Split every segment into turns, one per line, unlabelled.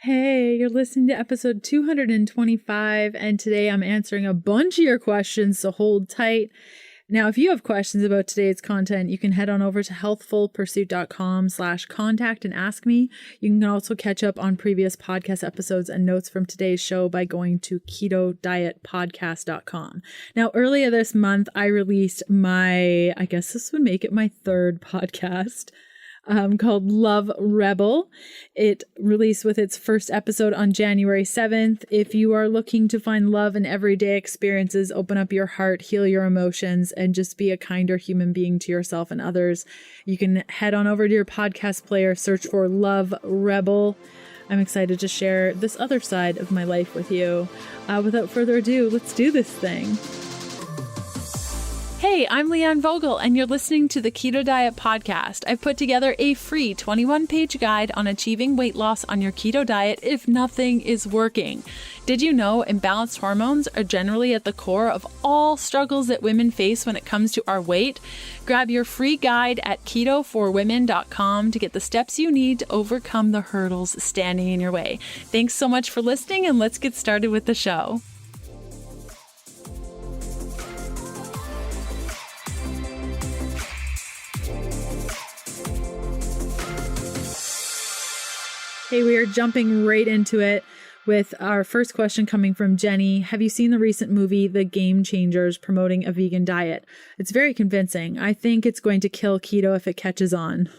Hey, you're listening to episode 225, and today I'm answering a bunch of your questions, so hold tight. Now, if you have questions about today's content, you can head on over to healthfulpursuit.com/contact and ask me. You can also catch up on previous podcast episodes and notes from today's show by going to ketodietpodcast.com. Now, earlier this month, I released I guess this would make it my third podcast, called Love Rebel. It released with its first episode on January 7th. If you are looking to find love in everyday experiences, open up your heart, heal your emotions, and just be a kinder human being to yourself and others, you can head on over to your podcast player, search for Love Rebel. I'm excited to share this other side of my life with you. Without further ado, let's do this thing. Hey, I'm Leanne Vogel, and you're listening to the Keto Diet Podcast. I've put together a free 21-page guide on achieving weight loss on your keto diet if nothing is working. Did you know imbalanced hormones are generally at the core of all struggles that women face when it comes to our weight? Grab your free guide at ketoforwomen.com to get the steps you need to overcome the hurdles standing in your way. Thanks so much for listening, and let's get started with the show. Hey, we are jumping right into it with our first question coming from Jenny. Have you seen the recent movie, The Game Changers, promoting a vegan diet? It's very convincing. I think it's going to kill keto if it catches on.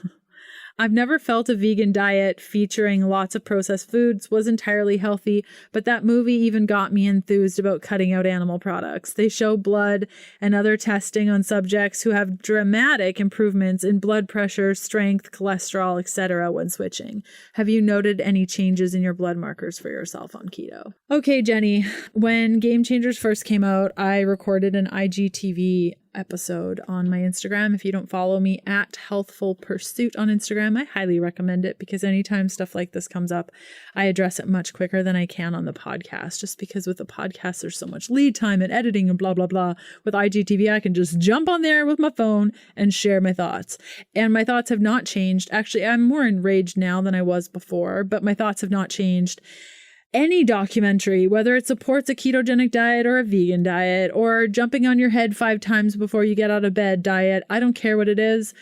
I've never felt a vegan diet featuring lots of processed foods was entirely healthy, but that movie even got me enthused about cutting out animal products. They show blood and other testing on subjects who have dramatic improvements in blood pressure, strength, cholesterol, etc. when switching. Have you noted any changes in your blood markers for yourself on keto? Okay, Jenny, when Game Changers first came out, I recorded an IGTV episode on my Instagram. If you don't follow me at Healthful Pursuit on Instagram, I highly recommend it because anytime stuff like this comes up, I address it much quicker than I can on the podcast, just because with the podcast, there's so much lead time and editing and blah, blah, blah. With IGTV, I can just jump on there with my phone and share my thoughts. And my thoughts have not changed. Actually, I'm more enraged now than I was before, but my thoughts have not changed. Any documentary, whether it supports a ketogenic diet or a vegan diet or jumping on your head 5 times before you get out of bed diet, I don't care what it is.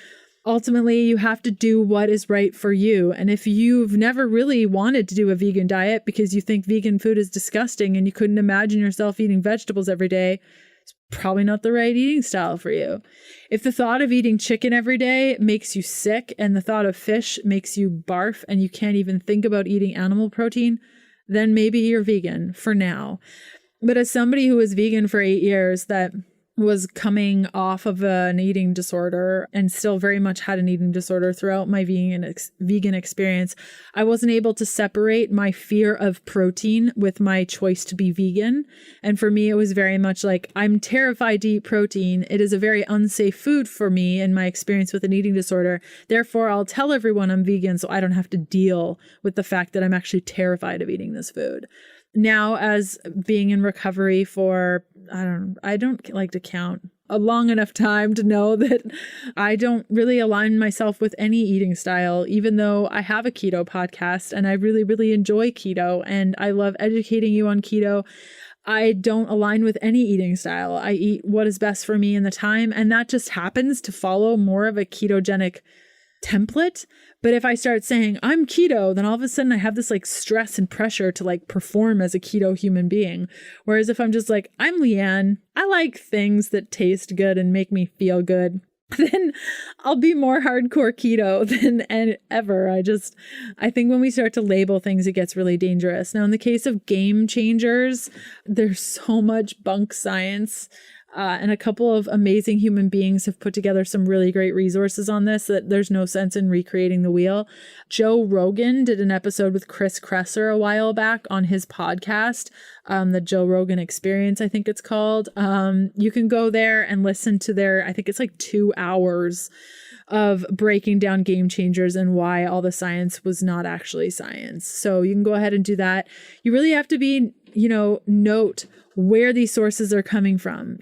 Ultimately, you have to do what is right for you. And if you've never really wanted to do a vegan diet because you think vegan food is disgusting and you couldn't imagine yourself eating vegetables every day, it's probably not the right eating style for you. If the thought of eating chicken every day makes you sick and the thought of fish makes you barf and you can't even think about eating animal protein, then maybe you're vegan for now. But as somebody who was vegan for 8 years that was coming off of an eating disorder and still very much had an eating disorder throughout my vegan experience, I wasn't able to separate my fear of protein with my choice to be vegan. And for me, it was very much like, I'm terrified to eat protein. It is a very unsafe food for me in my experience with an eating disorder. Therefore, I'll tell everyone I'm vegan so I don't have to deal with the fact that I'm actually terrified of eating this food. Now, as being in recovery for, I don't like to count, a long enough time to know that I don't really align myself with any eating style, even though I have a keto podcast and I really, really enjoy keto and I love educating you on keto. I don't align with any eating style. I eat what is best for me in the time, and that just happens to follow more of a ketogenic template. But if I start saying I'm keto, then all of a sudden I have this like stress and pressure to like perform as a keto human being. Whereas if I'm just like, I'm Leanne, I like things that taste good and make me feel good, then I'll be more hardcore keto than ever. I think when we start to label things, it gets really dangerous. Now, in the case of Game Changers, there's so much bunk science. And a couple of amazing human beings have put together some really great resources on this that there's no sense in recreating the wheel. Joe Rogan did an episode with Chris Kresser a while back on his podcast, the Joe Rogan Experience, I think it's called. You can go there and listen to I think it's like 2 hours of breaking down Game Changers and why all the science was not actually science. So you can go ahead and do that. You really have to be, note where these sources are coming from.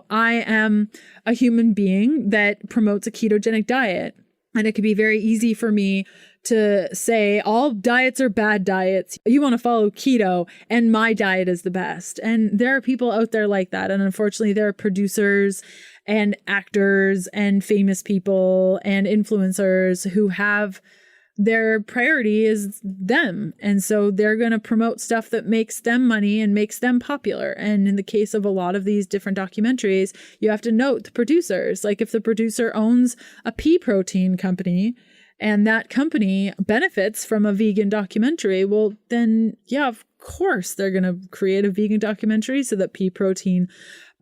I am a human being that promotes a ketogenic diet, and it can be very easy for me to say all diets are bad diets. You want to follow keto and my diet is the best. And there are people out there like that. And unfortunately, there are producers and actors and famous people and influencers who have their priority is them. And so they're going to promote stuff that makes them money and makes them popular. And in the case of a lot of these different documentaries, you have to note the producers. Like if the producer owns a pea protein company and that company benefits from a vegan documentary, well, then yeah, of course they're going to create a vegan documentary so that pea protein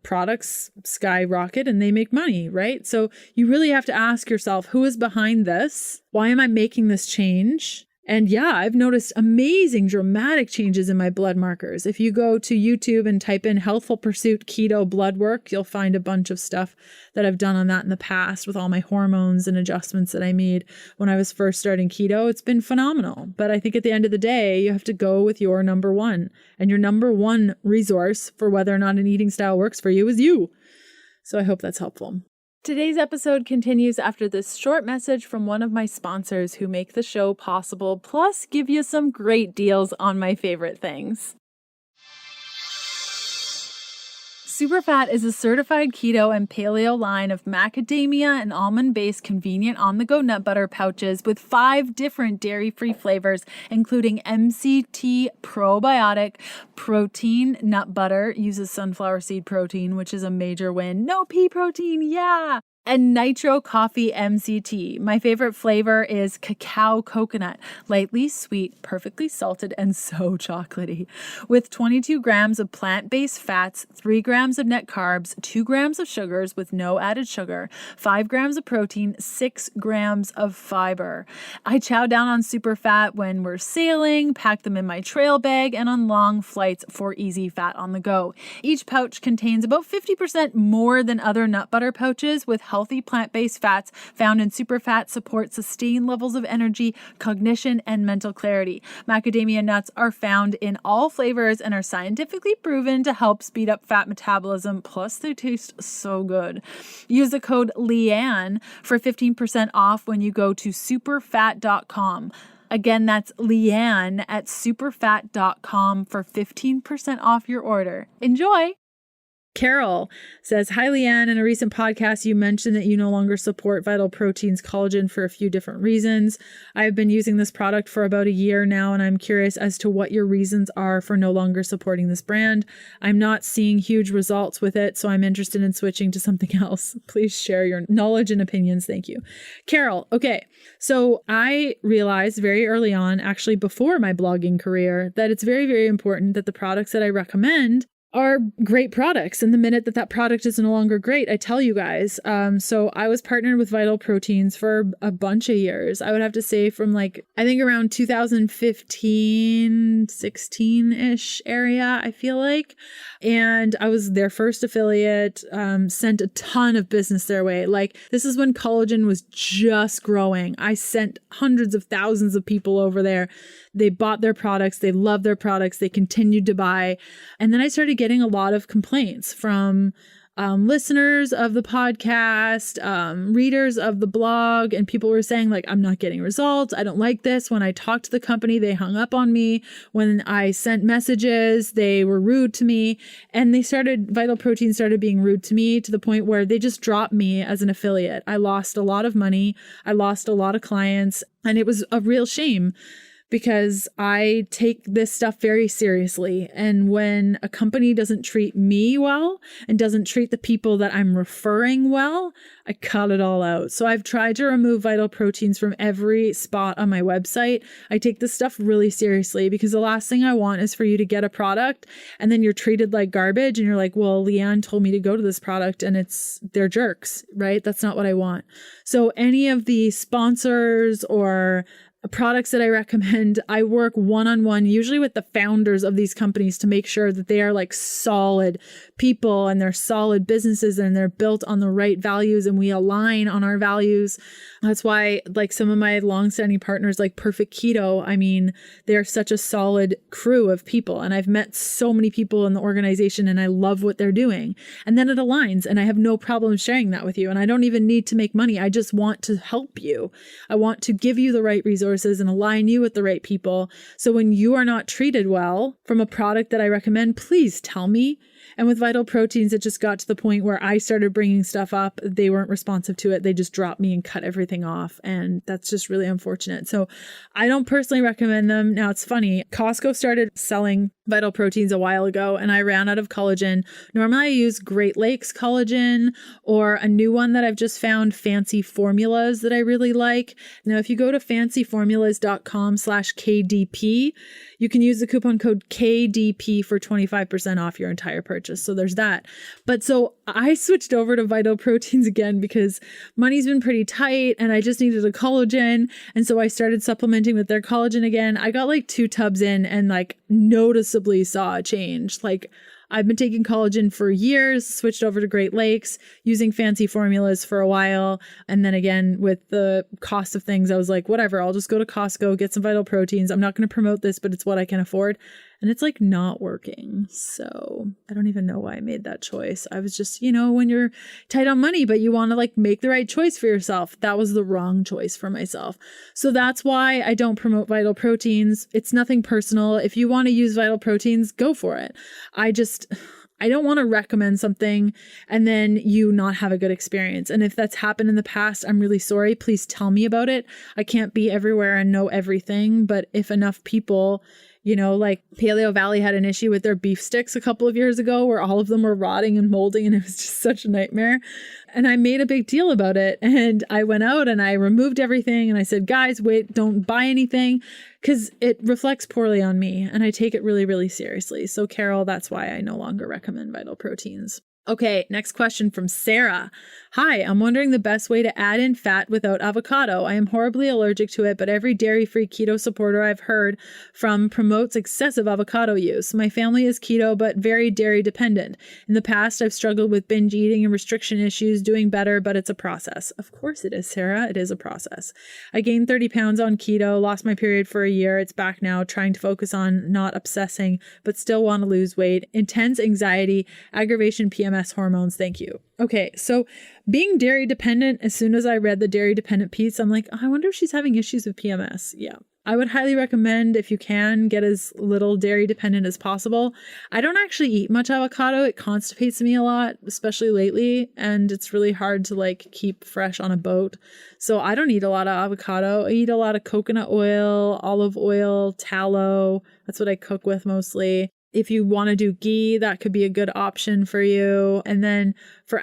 products skyrocket and they make money, right? So you really have to ask yourself, who is behind this? Why am I making this change? And yeah, I've noticed amazing dramatic changes in my blood markers. If you go to YouTube and type in Healthful Pursuit Keto Blood Work, you'll find a bunch of stuff that I've done on that in the past with all my hormones and adjustments that I made when I was first starting keto. It's been phenomenal. But I think at the end of the day, you have to go with your number one. And your number one resource for whether or not an eating style works for you is you. So I hope that's helpful. Today's episode continues after this short message from one of my sponsors who make the show possible, plus give you some great deals on my favorite things. Superfat is a certified keto and paleo line of macadamia and almond-based convenient on-the-go nut butter pouches with 5 different dairy-free flavors, including MCT probiotic, protein nut butter, uses sunflower seed protein, which is a major win. No pea protein, yeah! And Nitro Coffee MCT. My favorite flavor is cacao coconut, lightly sweet, perfectly salted, and so chocolatey. With 22 grams of plant-based fats, 3 grams of net carbs, 2 grams of sugars with no added sugar, 5 grams of protein, 6 grams of fiber. I chow down on super fat when we're sailing, pack them in my trail bag, and on long flights for easy fat on the go. Each pouch contains about 50% more than other nut butter pouches, with healthy plant-based fats found in superfat support sustained levels of energy, cognition, and mental clarity. Macadamia nuts are found in all flavors and are scientifically proven to help speed up fat metabolism, plus they taste so good. Use the code Leanne for 15% off when you go to superfat.com. Again, that's Leanne at superfat.com for 15% off your order. Enjoy! Carol says, hi, Leanne. In a recent podcast, you mentioned that you no longer support Vital Proteins collagen for a few different reasons. I've been using this product for about a year now, and I'm curious as to what your reasons are for no longer supporting this brand. I'm not seeing huge results with it, so I'm interested in switching to something else. Please share your knowledge and opinions. Thank you. Carol, okay. So I realized very early on, actually before my blogging career, that it's very, very important that the products that I recommend are great products. And the minute that product is no longer great, I tell you guys. So I was partnered with Vital Proteins for a bunch of years. I would have to say from I think around 2015, 16-ish area, I feel like. And I was their first affiliate, sent a ton of business their way. This is when collagen was just growing. I sent hundreds of thousands of people over there. They bought their products. They loved their products. They continued to buy. And then I started getting a lot of complaints from listeners of the podcast, readers of the blog, and people were saying I'm not getting results. I don't like this. When I talked to the company, they hung up on me. When I sent messages, they were rude to me, and Vital Proteins started being rude to me to the point where they just dropped me as an affiliate. I lost a lot of money. I lost a lot of clients, and it was a real shame, because I take this stuff very seriously. And when a company doesn't treat me well and doesn't treat the people that I'm referring well, I cut it all out. So I've tried to remove Vital Proteins from every spot on my website. I take this stuff really seriously, because the last thing I want is for you to get a product and then you're treated like garbage and you're like, well, Leanne told me to go to this product and they're jerks, right? That's not what I want. So any of the sponsors or products that I recommend, I work one-on-one, usually with the founders of these companies, to make sure that they are solid people and they're solid businesses and they're built on the right values and we align on our values. That's why some of my long-standing partners like Perfect Keto, they're such a solid crew of people, and I've met so many people in the organization and I love what they're doing. And then it aligns and I have no problem sharing that with you. And I don't even need to make money. I just want to help you. I want to give you the right resources resources and align you with the right people. So when you are not treated well from a product that I recommend, please tell me. And with Vital Proteins, it just got to the point where I started bringing stuff up. They weren't responsive to it. They just dropped me and cut everything off. And that's just really unfortunate. So I don't personally recommend them. Now, it's funny. Costco started selling Vital Proteins a while ago, and I ran out of collagen. Normally, I use Great Lakes collagen or a new one that I've just found, Fancy Formulas, that I really like. Now, if you go to fancyformulas.com/KDP, you can use the coupon code KDP for 25% off your entire purchase. So there's that. But so I switched over to Vital Proteins again because money's been pretty tight and I just needed a collagen. And so I started supplementing with their collagen again. I got like 2 tubs in and like noticeably saw a change. Like I've been taking collagen for years, switched over to Great Lakes, using Fancy Formulas for a while. And then again, with the cost of things, I was like, whatever, I'll just go to Costco, get some Vital Proteins. I'm not going to promote this, but it's what I can afford. And it's like not working. So I don't even know why I made that choice. I was just, when you're tight on money, but you want to like make the right choice for yourself. That was the wrong choice for myself. So that's why I don't promote Vital Proteins. It's nothing personal. If you want to use Vital Proteins, go for it. I don't want to recommend something and then you not have a good experience. And if that's happened in the past, I'm really sorry. Please tell me about it. I can't be everywhere and know everything, but if enough people, like Paleo Valley had an issue with their beef sticks a couple of years ago where all of them were rotting and molding and it was just such a nightmare. And I made a big deal about it. And I went out and I removed everything and I said, guys, wait, don't buy anything because it reflects poorly on me. And I take it really, really seriously. So Carol, that's why I no longer recommend Vital Proteins. Okay, next question from Sarah. Hi, I'm wondering the best way to add in fat without avocado. I am horribly allergic to it, but every dairy-free keto supporter I've heard from promotes excessive avocado use. My family is keto, but very dairy dependent. In the past, I've struggled with binge eating and restriction issues, doing better, but it's a process. Of course it is, Sarah. It is a process. I gained 30 pounds on keto, lost my period for a year. It's back now, trying to focus on not obsessing, but still want to lose weight. Intense anxiety, aggravation, PMS, hormones. Thank you. Okay, so being dairy dependent, as soon as I read the dairy dependent piece, I'm like, I wonder if she's having issues with PMS. Yeah. I would highly recommend, if you can, get as little dairy dependent as possible. I don't actually eat much avocado. It constipates me a lot, especially lately. And it's really hard to like keep fresh on a boat. So I don't eat a lot of avocado. I eat a lot of coconut oil, olive oil, tallow. That's what I cook with mostly. If you want to do ghee, that could be a good option for you. And then for,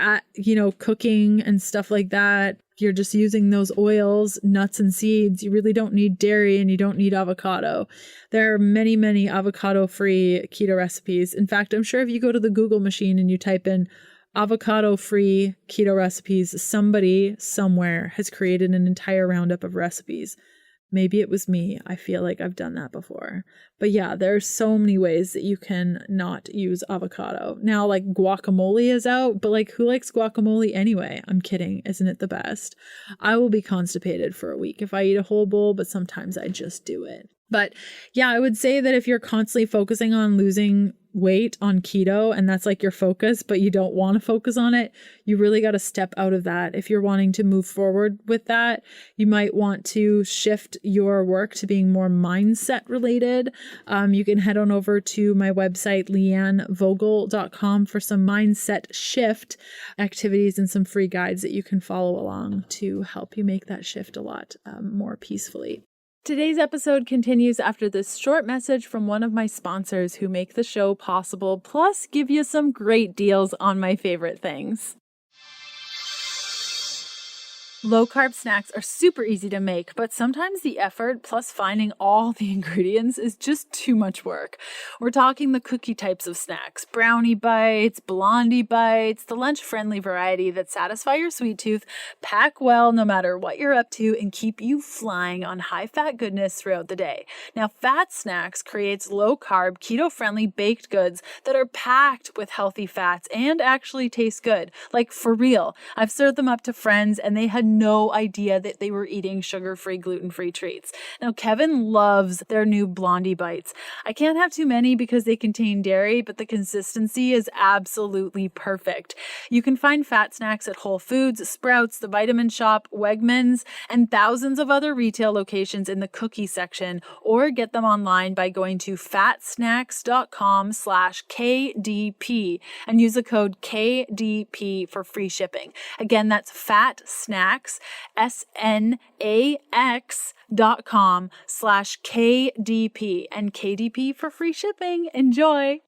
cooking and stuff like that, you're just using those oils, nuts and seeds. You really don't need dairy and you don't need avocado. There are many, many avocado-free keto recipes. In fact, I'm sure if you go to the Google machine and you type in avocado-free keto recipes, somebody somewhere has created an entire roundup of recipes. Maybe it was me. I feel like I've done that before. But yeah, there's so many ways that you can not use avocado. Now, like guacamole is out, but like who likes guacamole anyway? I'm kidding. Isn't it the best? I will be constipated for a week if I eat a whole bowl, but sometimes I just do it. But yeah, I would say that if you're constantly focusing on losing weight on keto and that's like your focus, but you don't want to focus on it, you really got to step out of that. If you're wanting to move forward with that, you might want to shift your work to being more mindset related. You can head on over to my website, leannevogel.com, for some mindset shift activities and some free guides that you can follow along to help you make that shift a lot more peacefully. Today's episode continues after this short message from one of my sponsors who make the show possible, plus give you some great deals on my favorite things. Low-carb snacks are super easy to make, but sometimes the effort plus finding all the ingredients is just too much work. We're talking the cookie types of snacks, brownie bites, blondie bites, the lunch-friendly variety that satisfy your sweet tooth, pack well no matter what you're up to, and keep you flying on high-fat goodness throughout the day. Now, Fat Snacks creates low-carb, keto-friendly baked goods that are packed with healthy fats and actually taste good. Like, for real. I've served them up to friends, and they had no idea that they were eating sugar-free, gluten-free treats. Now, Kevin loves their new Blondie Bites. I can't have too many because they contain dairy, but the consistency is absolutely perfect. You can find fat snacks at Whole Foods, Sprouts, The Vitamin Shop, Wegmans, and thousands of other retail locations in the cookie section, or get them online by going to fatsnacks.com/KDP and use the code KDP for free shipping. Again, that's fatsnacks, SNAX.com/KDP and KDP for free shipping. Enjoy.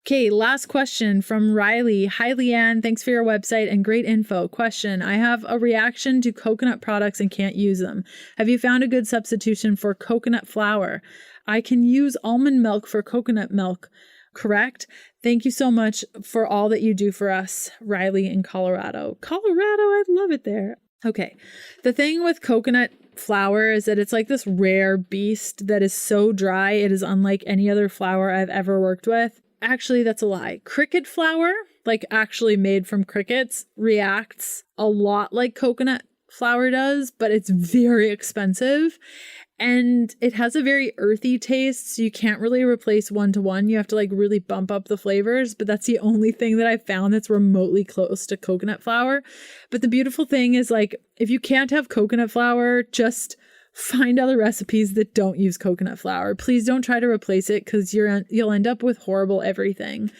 Okay, last question from Riley. Hi, Leanne. Thanks for your website and great info. Question: I have a reaction to coconut products and can't use them. Have you found a good substitution for coconut flour? I can use almond milk for coconut milk, correct? Thank you so much for all that you do for us, Riley in Colorado. I love it there. Okay, the thing with coconut flour is that it's like this rare beast that is so dry. It is unlike any other flour I've ever worked with. Actually, that's a lie. Cricket flour, like actually made from crickets, reacts a lot like coconut flour does, but it's very expensive. And it has a very earthy taste, so you can't really replace one-to-one. You have to like really bump up the flavors, but that's the only thing that I found that's remotely close to coconut flour. But the beautiful thing is, like, if you can't have coconut flour, just find other recipes that don't use coconut flour. Please don't try to replace it because you'll end up with horrible everything.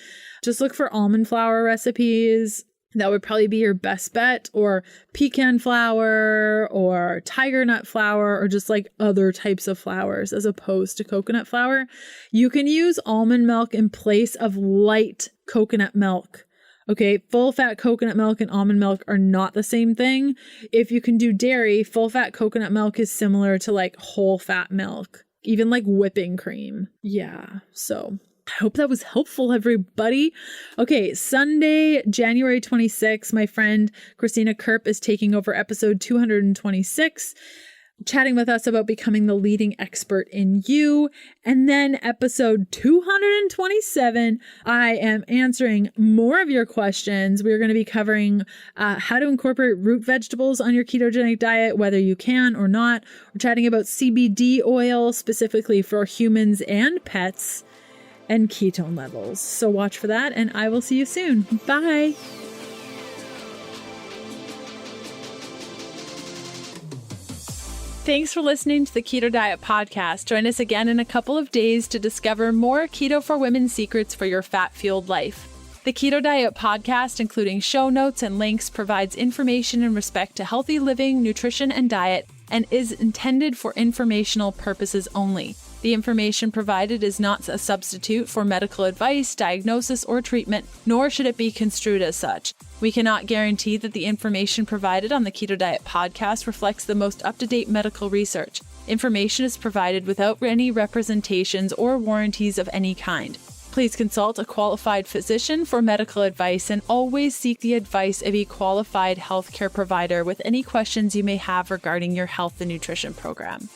Just look for almond flour recipes. That would probably be your best bet, or pecan flour or tiger nut flour, or just like other types of flours as opposed to coconut flour. You can use almond milk in place of light coconut milk. Okay, full fat coconut milk and almond milk are not the same thing. If you can do dairy, full fat coconut milk is similar to like whole fat milk, even like whipping cream. Yeah, so I hope that was helpful, everybody. Okay, Sunday, January 26th, my friend Christina Kerp is taking over episode 226, chatting with us about becoming the leading expert in you. And then episode 227, I am answering more of your questions. We're going to be covering how to incorporate root vegetables on your ketogenic diet, whether you can or not. We're chatting about CBD oil, specifically for humans and pets, and ketone levels. So watch for that, and I will see you soon. Bye. Thanks for listening to the Keto Diet Podcast. Join us again in a couple of days to discover more Keto for Women secrets for your fat-fueled life. The Keto Diet Podcast, including show notes and links, provides information in respect to healthy living, nutrition, and diet, and is intended for informational purposes only. The information provided is not a substitute for medical advice, diagnosis, or treatment, nor should it be construed as such. We cannot guarantee that the information provided on the Keto Diet Podcast reflects the most up-to-date medical research. Information is provided without any representations or warranties of any kind. Please consult a qualified physician for medical advice and always seek the advice of a qualified healthcare provider with any questions you may have regarding your health and nutrition program.